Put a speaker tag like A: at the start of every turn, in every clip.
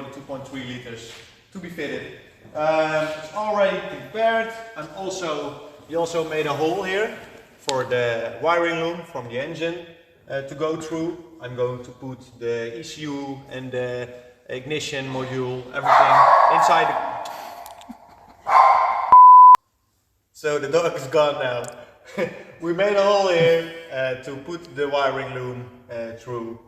A: the 2.3 liters to be fitted. It's already prepared, and we also made a hole here for the wiring loom from the engine to go through. I'm going to put the ECU and the ignition module, everything inside the... So the dog is gone now. We made a hole here to put the wiring loom through.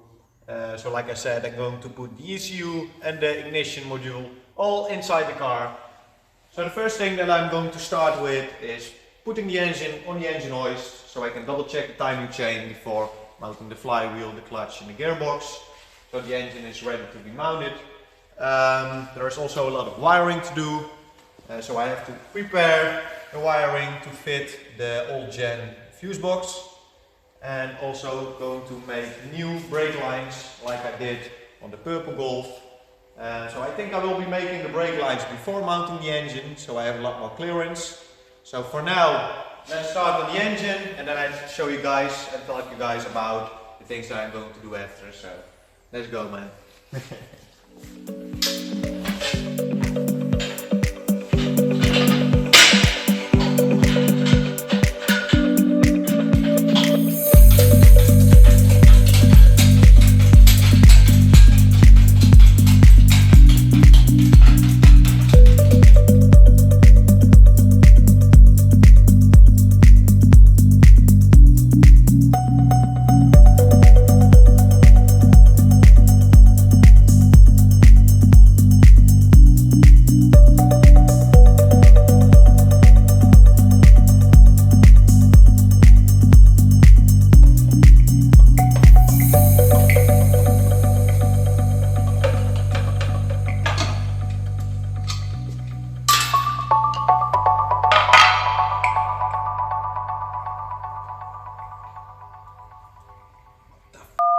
A: So like I said, I'm going to put the ECU and the ignition module all inside the car. So the first thing that I'm going to start with is putting the engine on the engine hoist, so I can double check the timing chain before mounting the flywheel, the clutch and the gearbox. So the engine is ready to be mounted. There is also a lot of wiring to do. So I have to prepare the wiring to fit the old gen fuse box, and also going to make new brake lines like I did on the purple Golf. So I think I will be making the brake lines before mounting the engine, so I have a lot more clearance. So for now, let's start on the engine, and then I'll show you guys and talk to you guys about the things that I'm going to do after. So let's go, man.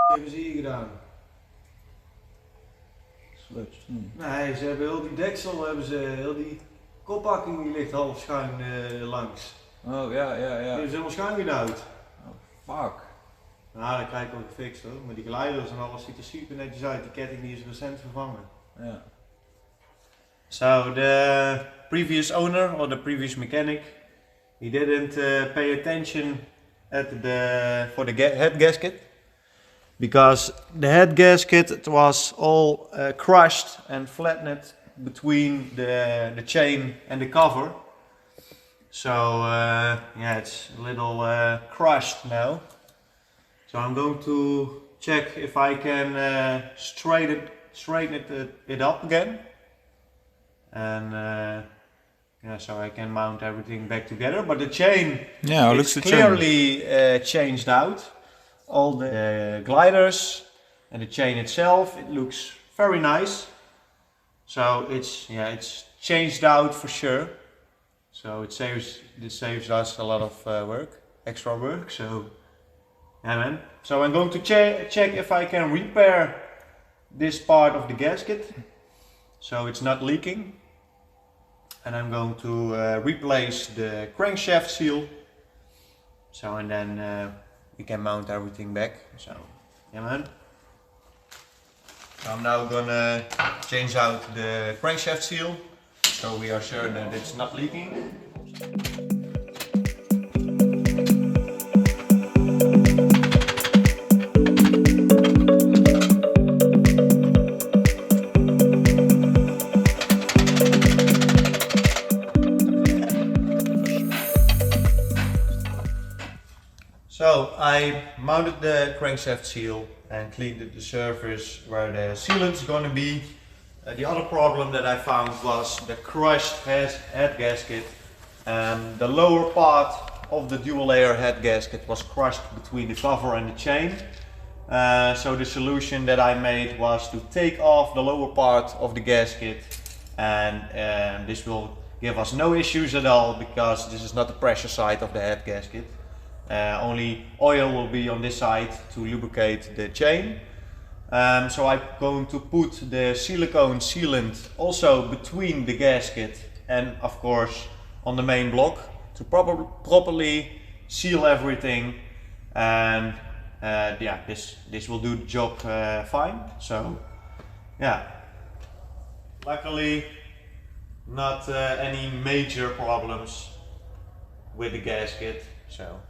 A: Hebben ze hier gedaan?
B: Sluts.
A: Nee, ze hebben heel die deksel, heel die kophakking die ligt half schuin langs.
B: Oh ja.
A: Die hebben ze helemaal schuin gedouwd.
B: Oh, fuck.
A: Nou, dat krijg ik ook gefixt hoor. Maar die geleiders en alles ziet er super netjes uit. Die ketting die is recent vervangen.
B: Ja.
A: So the previous owner or the previous mechanic, he didn't pay attention for the head gasket. Because the head gasket was all crushed and flattened between the chain and the cover. So yeah, it's a little crushed now. So I'm going to check if I can straighten it up again. And yeah, so I can mount everything back together. But the chain is clearly changed out. All the gliders and the chain itself, it looks very nice. So it's changed out for sure. So it saves us a lot of extra work. So yeah, man. So I'm going to check if I can repair this part of the gasket, so it's not leaking. And I'm going to replace the crankshaft seal. So and then we can mount everything back. So yeah, man. So I'm now gonna change out the crankshaft seal, so we are sure that it's not leaking. So I mounted the crankshaft seal and cleaned the surface where the sealant is going to be. The other problem that I found was the crushed head gasket. The lower part of the dual layer head gasket was crushed between the cover and the chain. So the solution that I made was to take off the lower part of the gasket, and this will give us no issues at all, because this is not the pressure side of the head gasket. Only oil will be on this side to lubricate the chain. So I'm going to put the silicone sealant also between the gasket and of course on the main block to properly seal everything, and yeah, this will do the job fine. So yeah, luckily not any major problems with the gasket, so.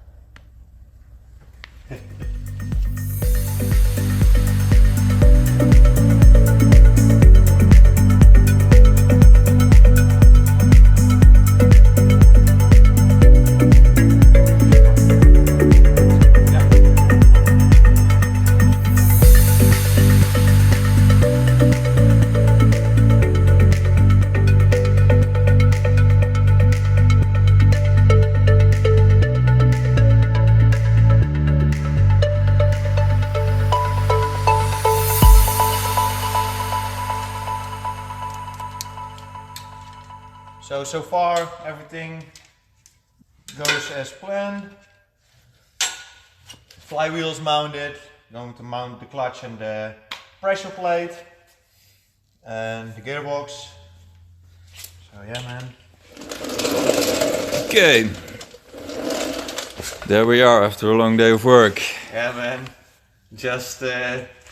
A: So far everything goes as planned. Flywheel's mounted, going to mount the clutch and the pressure plate and the gearbox. So yeah, man.
B: Okay. There we are after a long day of work.
A: Yeah, man. Just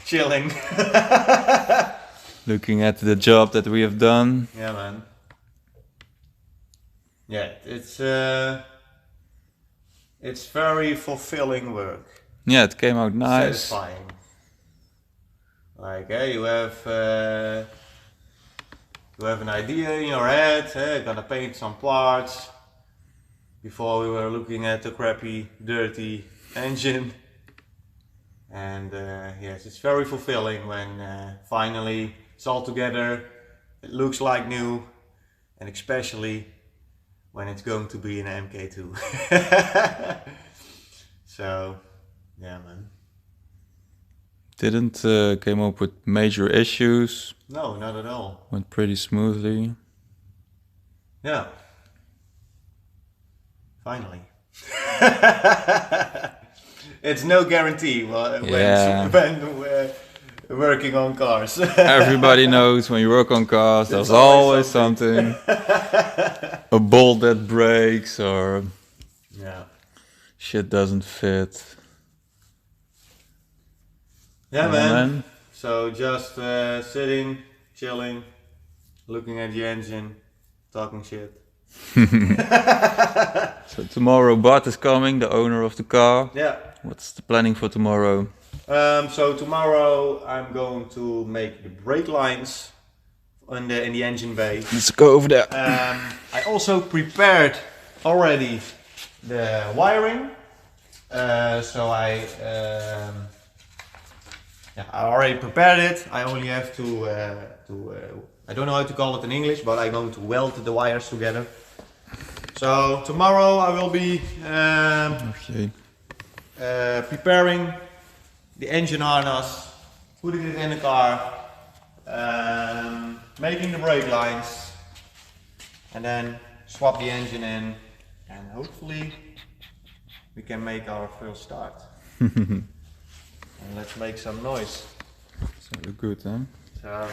A: chilling.
B: Looking at the job that we have done.
A: Yeah, man. Yeah, it's very fulfilling work.
B: Yeah, it came out nice.
A: Satisfying. Like, you have an idea in your head. Gonna paint some parts. Before we were looking at the crappy, dirty engine. And yes, it's very fulfilling when finally it's all together. It looks like new, and especially when it's going to be an MK2. So, yeah, man.
B: Didn't came up with major issues.
A: No, not at all.
B: Went pretty smoothly.
A: Yeah. Finally. It's no guarantee when we're working on cars.
B: Everybody knows when you work on cars, there's always something. A bolt that breaks or shit doesn't fit.
A: Yeah, man. So just sitting, chilling, looking at the engine, talking shit.
B: So tomorrow Bart is coming, the owner of the car.
A: Yeah.
B: What's the planning for tomorrow?
A: So tomorrow I'm going to make the brake lines in the engine bay.
B: Let's go over there.
A: I also prepared already the wiring. So I already prepared it. I only have to I don't know how to call it in English, but I'm going to weld the wires together. So tomorrow I will be preparing the engine harness, putting it in the car, making the brake lines, and then swap the engine in, and hopefully we can make our first start. And let's make some noise.
B: So good, huh?
A: So,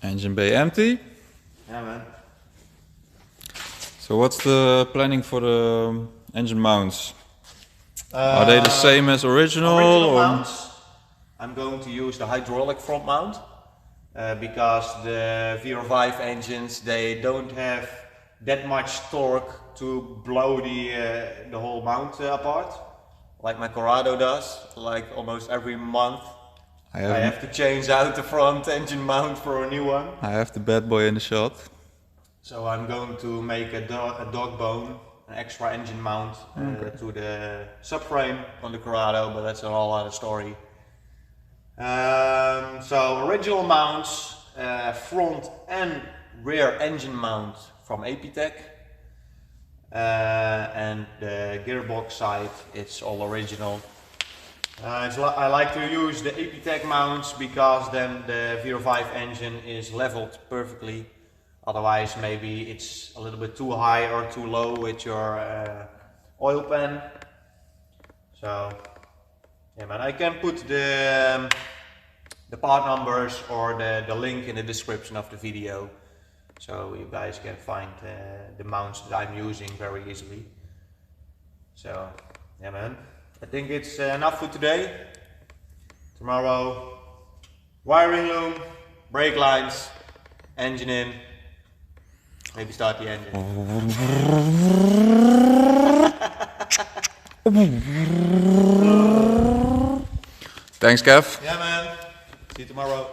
B: engine bay empty.
A: yeah, man.
B: So what's the planning for the engine mounts? Are they the same as original?
A: Original mounts, I'm going to use the hydraulic front mount because the VR5 engines, they don't have that much torque to blow the whole mount apart, like my Corrado does. Like almost every month I have to change out the front engine mount for a new one.
B: I have the bad boy in the shot.
A: So I'm going to make a dog bone, an extra engine mount to the subframe on the Corrado, but that's a whole other story. So original mounts, front and rear engine mount from EPYTEC, and the gearbox side, it's all original. I like to use the EPYTEC mounts because then the VR5 engine is leveled perfectly. Otherwise maybe it's a little bit too high or too low with your oil pan. So yeah, man, I can put the part numbers or the link in the description of the video, so you guys can find the mounts that I'm using very easily. So yeah, man, I think it's enough for today. Tomorrow, wiring loom, brake lines, engine in, maybe start the engine.
B: Thanks, Kev.
A: Yeah, man. See you tomorrow.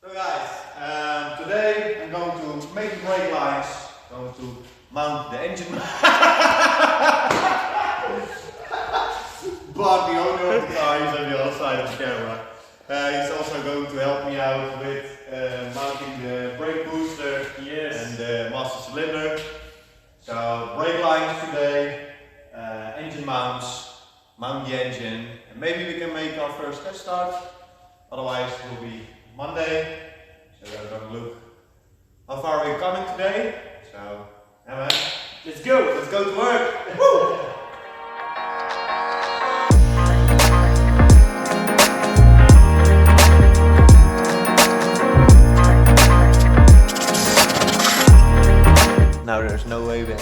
A: So guys, today I'm going to make the brake lines, going to mount the engine. But the owner of the car is on the other side of the camera. He's also going to help me out with mounting the brake booster and the master cylinder. So brake lines today, engine mounts, mount the engine, and maybe we can make our first test start. Otherwise it will be Monday. So we're going to look how far we're coming today. So yeah, man, let's go to work. Woo! Now there's no way back.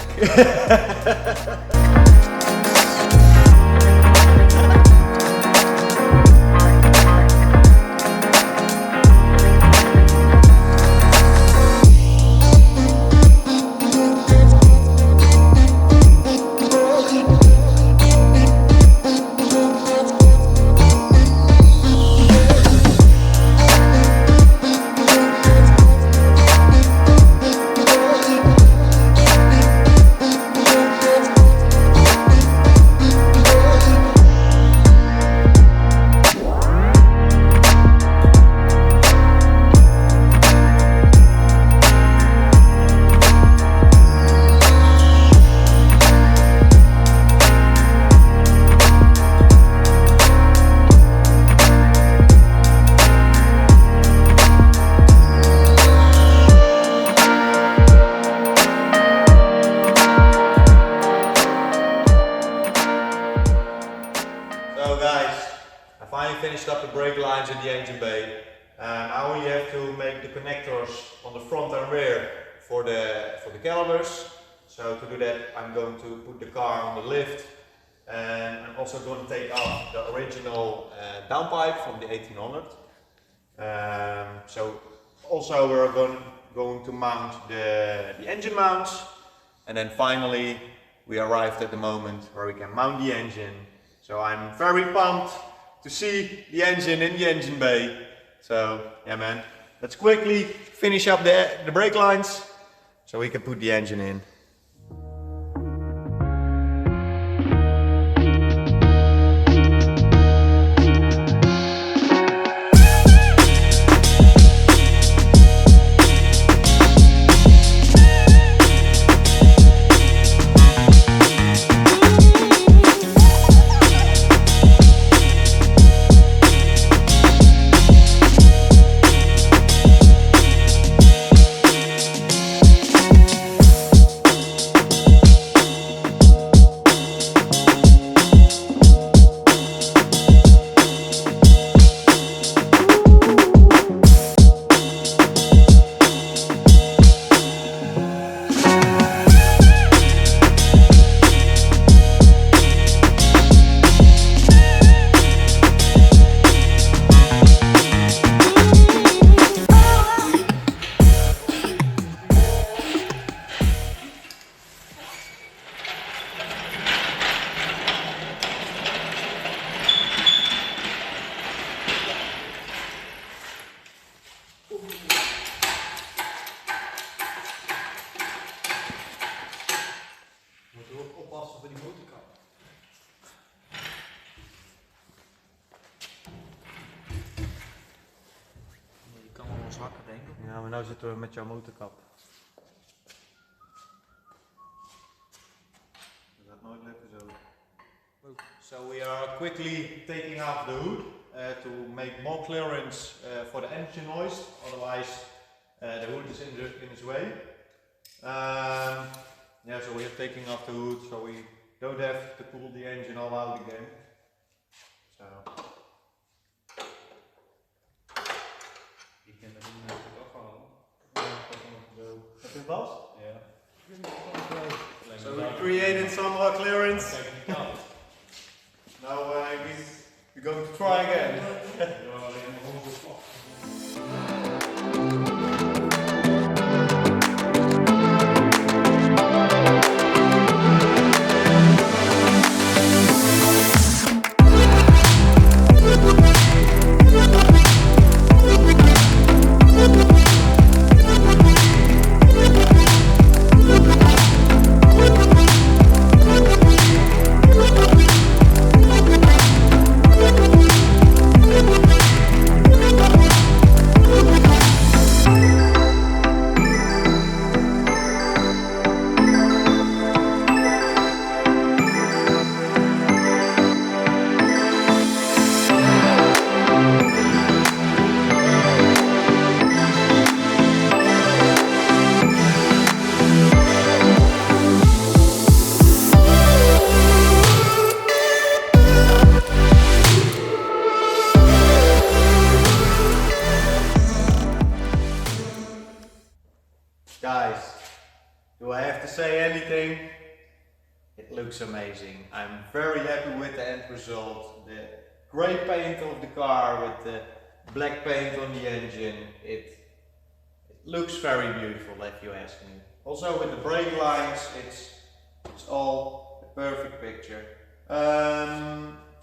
A: So guys, I finally finished up the brake lines in the engine bay. I only have to make the connectors on the front and rear for the calipers. So to do that, I'm going to put the car on the lift, and I'm also going to take off the original downpipe from the 1800. So also we're going to mount the engine mounts, and then finally we arrived at the moment where we can mount the engine. So I'm very pumped to see the engine in the engine bay. So yeah, man, let's quickly finish up the brake lines so we can put the engine in. Ja, maar nou zitten we met jouw motorkap. Dat gaat nooit lukken zo. So we are quickly taking off the hood to make more clearance for the engine noise. Otherwise, the hood is in its way. Yeah, so we are taking off the hood so we don't have to pull the engine all out again. So. Heb je vast? Ja. So we created some more clearance. Now we're going to try again. Guys, do I have to say anything? It looks amazing. I'm very happy with the end result. The grey paint of the car with the black paint on the engine. It looks very beautiful, if you ask me. Also with the brake lines, it's all a perfect picture.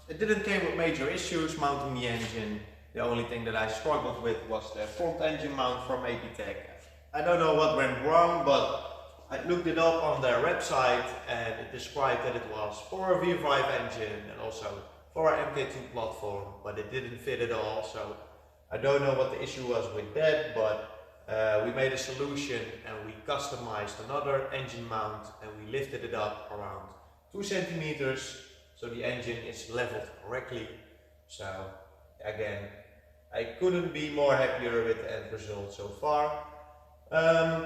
A: It didn't come with major issues mounting the engine. The only thing that I struggled with was the front engine mount from EPYTEC. I don't know what went wrong, but I looked it up on their website and it described that it was for a VR5 engine and also for our MK2 platform, but it didn't fit at all. So I don't know what the issue was with that, but we made a solution and we customized another engine mount and we lifted it up around 2 centimeters so the engine is leveled correctly. So again, I couldn't be more happier with the end result so far.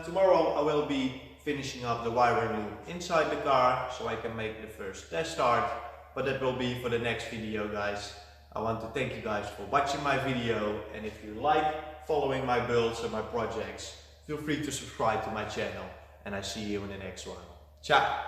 A: Tomorrow I will be finishing up the wiring loop inside the car so I can make the first test start, but that will be for the next video, guys. I want to thank you guys for watching my video, and if you like following my builds and my projects, feel free to subscribe to my channel, and I see you in the next one. Ciao!